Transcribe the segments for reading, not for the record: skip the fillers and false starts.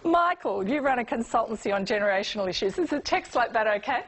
Michael, you run a consultancy on generational issues. Is a text like that okay?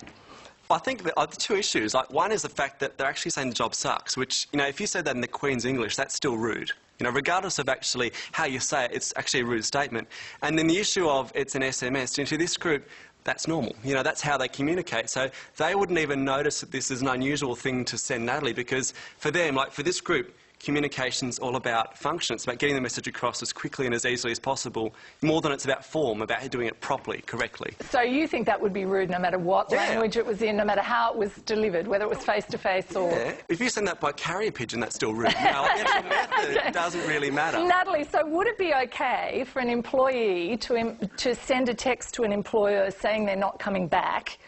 I think that the two issues, like one is the fact that they're actually saying the job sucks, which, you know, if you say that in the Queen's English, that's still rude. You know, regardless of actually how you say it, it's actually a rude statement. And then the issue of it's an SMS, into this group, that's normal. You know, that's how they communicate. So they wouldn't even notice that this is an unusual thing to send Natalie, because for them, like for this group, communication's all about function. It's about getting the message across as quickly and as easily as possible, more than it's about form, about doing it properly, correctly. So you think that would be rude no matter what language it was in, no matter how it was delivered, whether it was face-to-face or... Yeah. If you send that by carrier pigeon, that's still rude. You know, like the actual method doesn't really matter. Natalie, so would it be okay for an employee to send a text to an employer saying they're not coming back?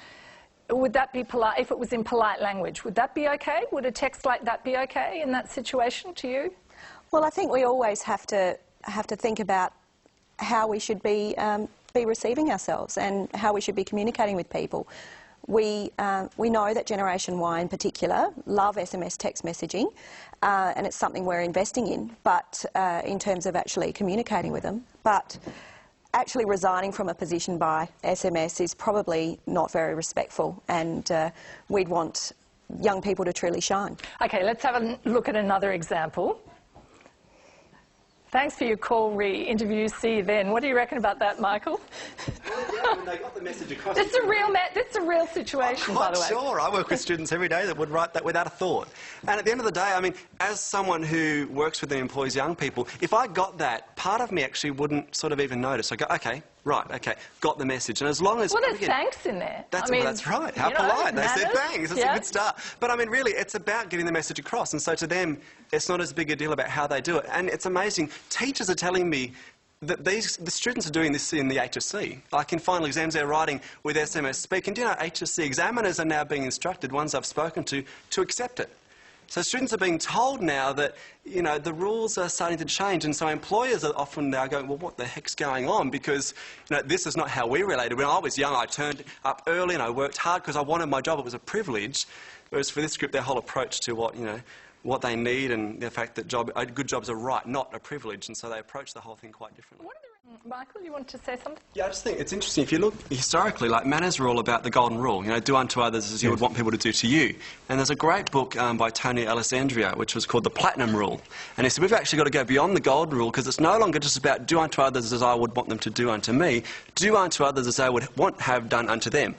Would that be polite, if it was in polite language? Would that be okay? Would a text like that be okay in that situation to you? Well, I think we always have to think about how we should be receiving ourselves and how we should be communicating with people. We know that Generation Y in particular love SMS text messaging, and it's something we're investing in, but in terms of actually communicating with them. But actually resigning from a position by SMS is probably not very respectful, and we'd want young people to truly shine. Okay, let's have a look at another example. Thanks for your call re-interview. See you then. What do you reckon about that, Michael? Well, yeah, when they got the message across... This is a real situation, by the way. Sure. I work with students every day that would write that without a thought. And at the end of the day, I mean, as someone who works with and employs young people, if I got that, part of me actually wouldn't sort of even notice. I go, okay, right, okay, got the message. And as long as... Well, there's thanks in there. That's right. How polite. They said thanks. That's a good start. But, I mean, really, it's about getting the message across. And so to them, it's not as big a deal about how they do it. And it's amazing. Teachers are telling me that the students are doing this in the HSC. Like in final exams, they're writing with SMS Speak. And do you know, HSC examiners are now being instructed, ones I've spoken to accept it. So students are being told now that, you know, the rules are starting to change, and so employers are often now going, well, what the heck's going on? Because, you know, this is not how we related. When I was young, I turned up early and I worked hard because I wanted my job. It was a privilege. Whereas for this group, their whole approach to what, you know, what they need and the fact that good jobs are right, not a privilege, and so they approach the whole thing quite differently. Michael, you want to say something? Yeah, I just think it's interesting. If you look historically, like manners are all about the golden rule. You know, do unto others as you would want people to do to you. And there's a great book by Tony Alessandria, which was called The Platinum Rule. And he said, we've actually got to go beyond the golden rule, because it's no longer just about do unto others as I would want them to do unto me. Do unto others as I would have done unto them.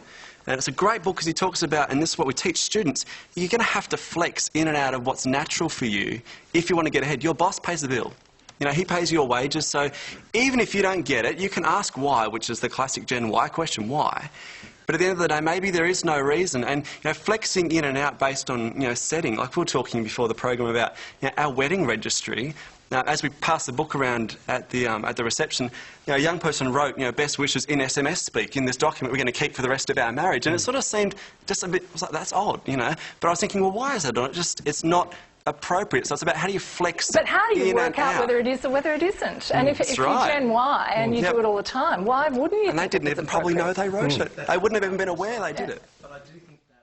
And it's a great book because he talks about, and this is what we teach students, you're going to have to flex in and out of what's natural for you if you want to get ahead. Your boss pays the bill. You know, he pays your wages, so even if you don't get it, you can ask why, which is the classic Gen Y question, why? But at the end of the day, maybe there is no reason. And, you know, flexing in and out based on, you know, setting, like we were talking before the program about, you know, our wedding registry. Now, as we passed the book around at the reception, you know, a young person wrote, you know, best wishes in SMS speak in this document we're going to keep for the rest of our marriage. And it sort of seemed just a bit, I was like, that's odd, you know. But I was thinking, well, why is that on? It's not appropriate. So it's about how do you flex. But how do you work out whether it is or whether it isn't? And if you're Gen Y and you do it all the time, why wouldn't you? And they didn't even probably know they wrote it. They wouldn't have even been aware they did it. But I do